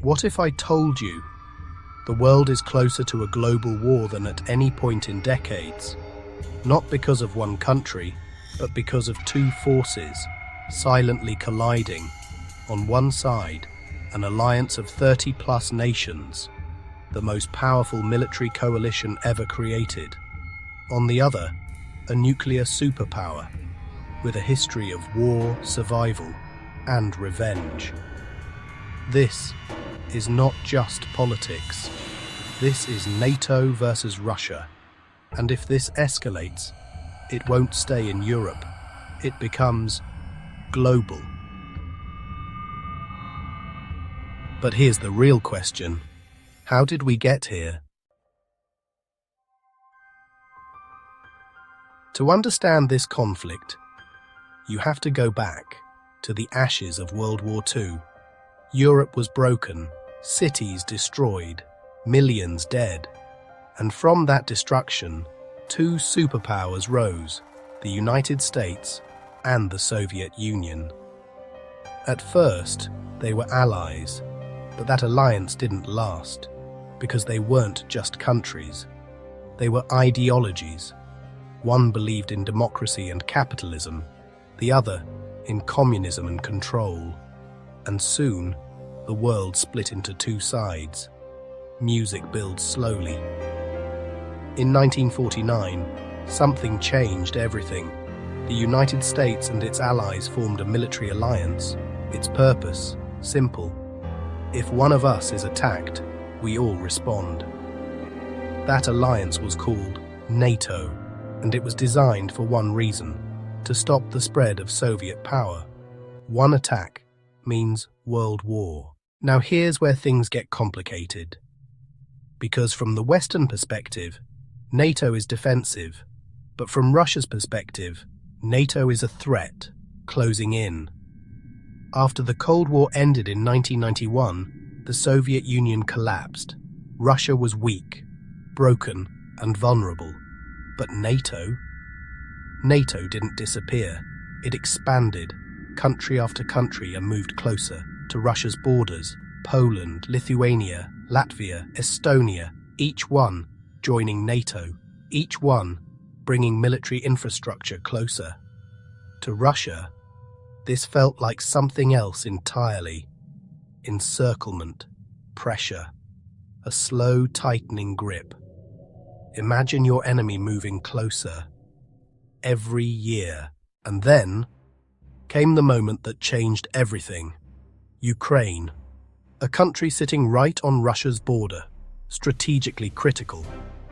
What if I told you the world is closer to a global war than at any point in decades? Not because of one country, but because of two forces silently colliding. On one side, an alliance of 30-plus nations, the most powerful military coalition ever created. On the other, a nuclear superpower with a history of war, survival, and revenge. This is not just politics. This is NATO versus Russia. And if this escalates, it won't stay in Europe. It becomes global. But here's the real question. How did we get here? To understand this conflict, you have to go back to the ashes of World War II. Europe was broken, cities destroyed, millions dead. And from that destruction, two superpowers rose, the United States and the Soviet Union. At first, they were allies, but that alliance didn't last, because they weren't just countries. They were ideologies. One believed in democracy and capitalism, the other in communism and control. And soon, the world split into two sides. Music builds slowly. In 1949, something changed everything. The United States and its allies formed a military alliance. Its purpose, simple. If one of us is attacked, we all respond. That alliance was called NATO, and it was designed for one reason: to stop the spread of Soviet power. One attack means world war. Now here's where things get complicated. Because from the Western perspective, NATO is defensive, but from Russia's perspective, NATO is a threat, closing in. After the Cold War ended in 1991, the Soviet Union collapsed. Russia was weak, broken, and vulnerable. But NATO? NATO didn't disappear. It expanded. Country after country moved closer to Russia's borders. Poland, Lithuania, Latvia, Estonia, each one joining NATO, each one bringing military infrastructure closer. To Russia, this felt like something else entirely. Encirclement, pressure, a slow tightening grip. Imagine your enemy moving closer every year. And then came the moment that changed everything. Ukraine, a country sitting right on Russia's border, strategically critical,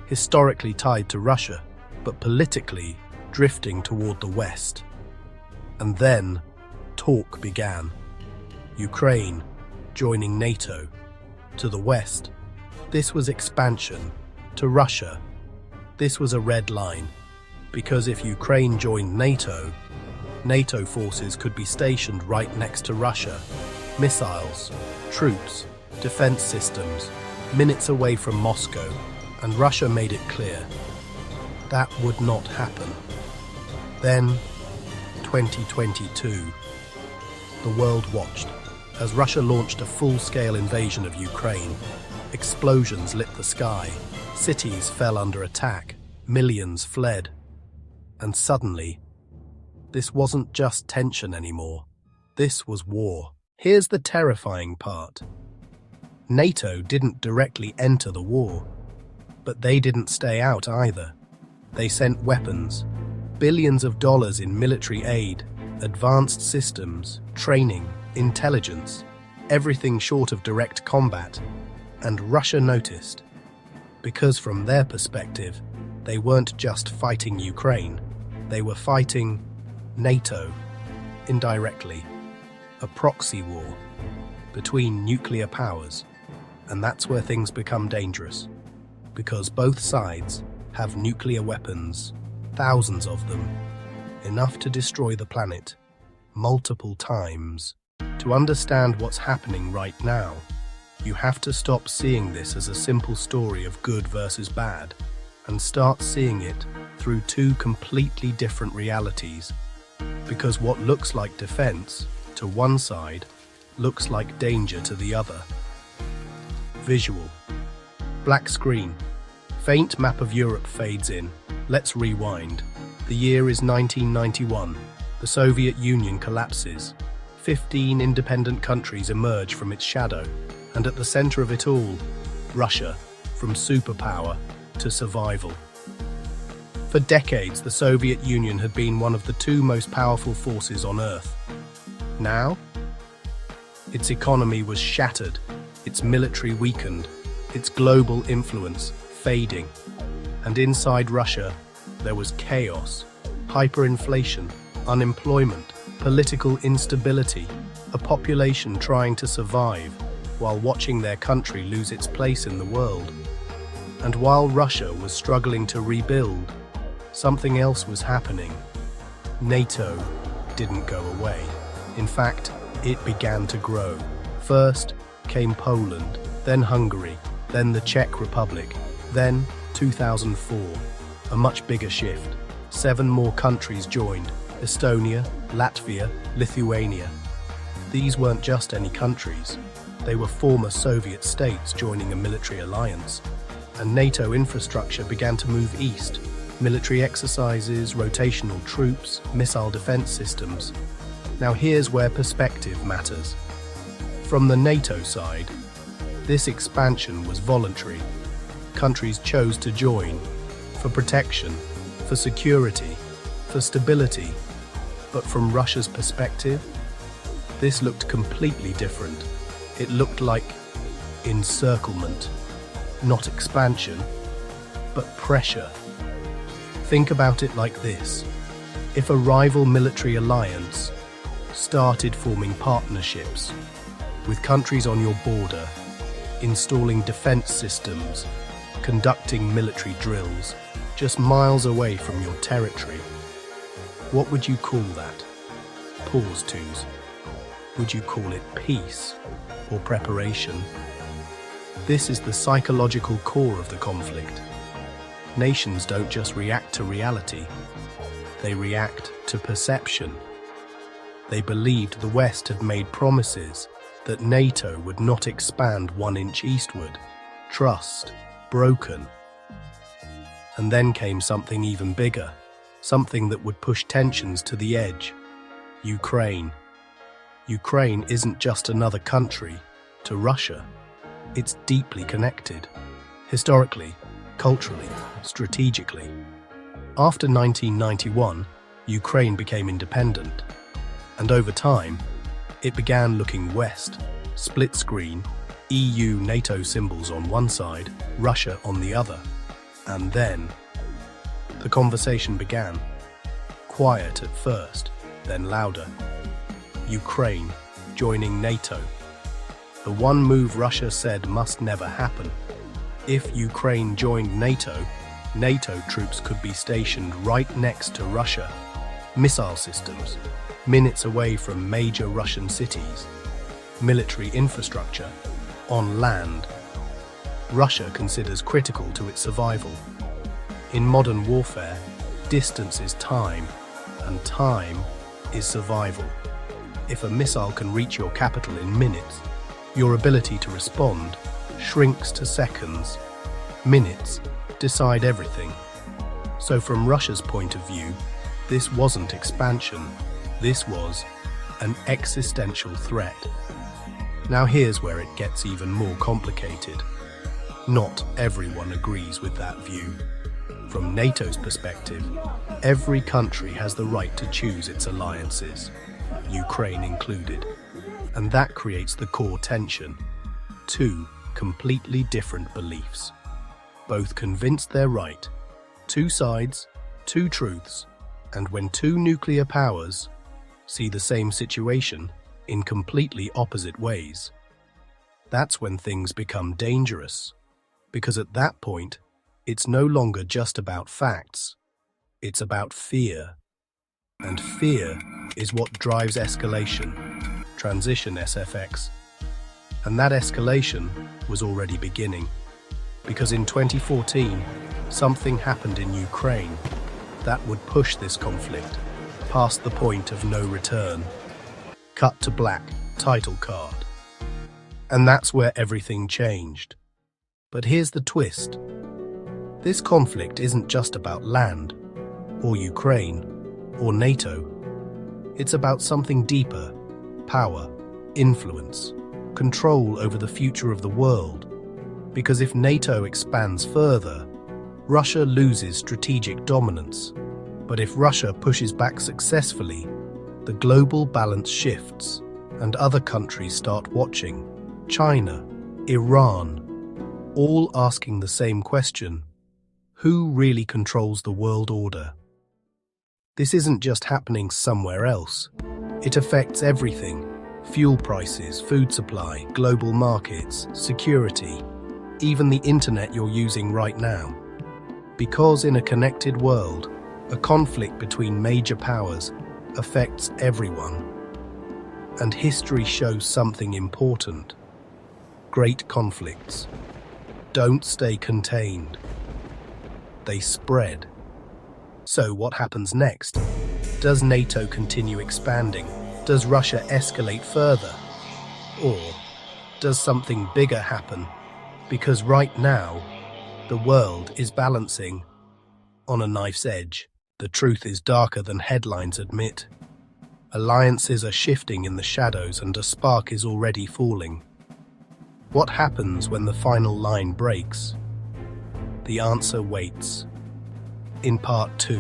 historically tied to Russia, but politically drifting toward the West. And then talk began. Ukraine joining NATO. To the West, this was expansion. To Russia, this was a red line, because if Ukraine joined NATO, NATO forces could be stationed right next to Russia. Missiles, troops, defense systems, minutes away from Moscow, and Russia made it clear that would not happen. Then, 2022, the world watched as Russia launched a full-scale invasion of Ukraine. Explosions lit the sky, cities fell under attack, millions fled. And suddenly, this wasn't just tension anymore. This was war. Here's the terrifying part. NATO didn't directly enter the war, but they didn't stay out either. They sent weapons, billions of dollars in military aid, advanced systems, training, intelligence, everything short of direct combat. And Russia noticed, because from their perspective, they weren't just fighting Ukraine, they were fighting NATO, indirectly, a proxy war between nuclear powers. And that's where things become dangerous, because both sides have nuclear weapons, thousands of them, enough to destroy the planet multiple times. To understand what's happening right now, you have to stop seeing this as a simple story of good versus bad, and start seeing it through two completely different realities. Because what looks like defense to one side looks like danger to the other. Visual. Black screen. Faint map of Europe fades in. Let's rewind. The year is 1991. The Soviet Union collapses. 15 independent countries emerge from its shadow. And at the center of it all, Russia, from superpower to survival. For decades, the Soviet Union had been one of the two most powerful forces on Earth. Now, its economy was shattered, its military weakened, its global influence fading. And inside Russia, there was chaos, hyperinflation, unemployment, political instability, a population trying to survive while watching their country lose its place in the world. And while Russia was struggling to rebuild, something else was happening. NATO didn't go away. In fact, it began to grow. First came Poland, then Hungary, then the Czech Republic, then 2004. A much bigger shift. 7 more countries joined: Estonia, Latvia, Lithuania. These weren't just any countries. They were former Soviet states joining a military alliance. And NATO infrastructure began to move east. Military exercises, rotational troops, missile defense systems. Now here's where perspective matters. From the NATO side, this expansion was voluntary. Countries chose to join for protection, for security, for stability. But from Russia's perspective, this looked completely different. It looked like encirclement, not expansion, but pressure. Think about it like this. If a rival military alliance started forming partnerships with countries on your border, installing defense systems, conducting military drills just miles away from your territory, what would you call that? Pause twos. Would you call it peace or preparation? This is the psychological core of the conflict. Nations don't just react to reality, they react to perception. They believed the West had made promises that NATO would not expand 1 inch eastward. Trust broken. And then came something even bigger, something that would push tensions to the edge. Ukraine. Ukraine isn't just another country to Russia. It's deeply connected, historically, culturally, strategically. After 1991, Ukraine became independent, and over time, it began looking west, split screen, EU NATO symbols on one side, Russia on the other. And then, the conversation began. Quiet at first, then louder. Ukraine joining NATO. The one move Russia said must never happen. If Ukraine joined NATO, NATO troops could be stationed right next to Russia. Missile systems, minutes away from major Russian cities. Military infrastructure, on land. Russia considers critical to its survival. In modern warfare, distance is time, and time is survival. If a missile can reach your capital in minutes, your ability to respond shrinks to seconds. Minutes decide everything. So from Russia's point of view, this wasn't expansion. This was an existential threat. Now here's where it gets even more complicated. Not everyone agrees with that view. From NATO's perspective, every country has the right to choose its alliances, Ukraine included. And that creates the core tension. 2 completely different beliefs. Both convinced they're right. 2 sides, 2 truths. And when 2 nuclear powers see the same situation in completely opposite ways, that's when things become dangerous. Because at that point, it's no longer just about facts. It's about fear. And fear is what drives escalation. Transition SFX. And that escalation was already beginning. Because in 2014, something happened in Ukraine that would push this conflict past the point of no return. Cut to black, title card. And that's where everything changed. But here's the twist. This conflict isn't just about land, or Ukraine, or NATO. It's about something deeper: power, influence, control over the future of the world. Because if NATO expands further, Russia loses strategic dominance. But if Russia pushes back successfully, the global balance shifts, and other countries start watching. China, Iran, all asking the same question: who really controls the world order? This isn't just happening somewhere else. It affects everything: fuel prices, food supply, global markets, security, even the internet you're using right now. Because in a connected world, a conflict between major powers affects everyone. And history shows something important. Great conflicts don't stay contained. They spread. So what happens next? Does NATO continue expanding? Does Russia escalate further? Or does something bigger happen? Because right now, the world is balancing on a knife's edge. The truth is darker than headlines admit. Alliances are shifting in the shadows and a spark is already falling. What happens when the final line breaks? The answer waits. In part 2.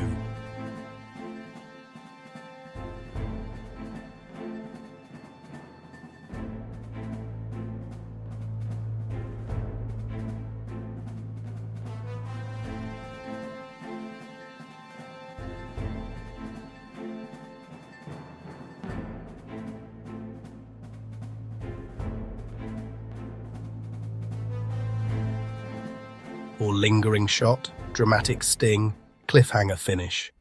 Or lingering shot, dramatic sting, cliffhanger finish.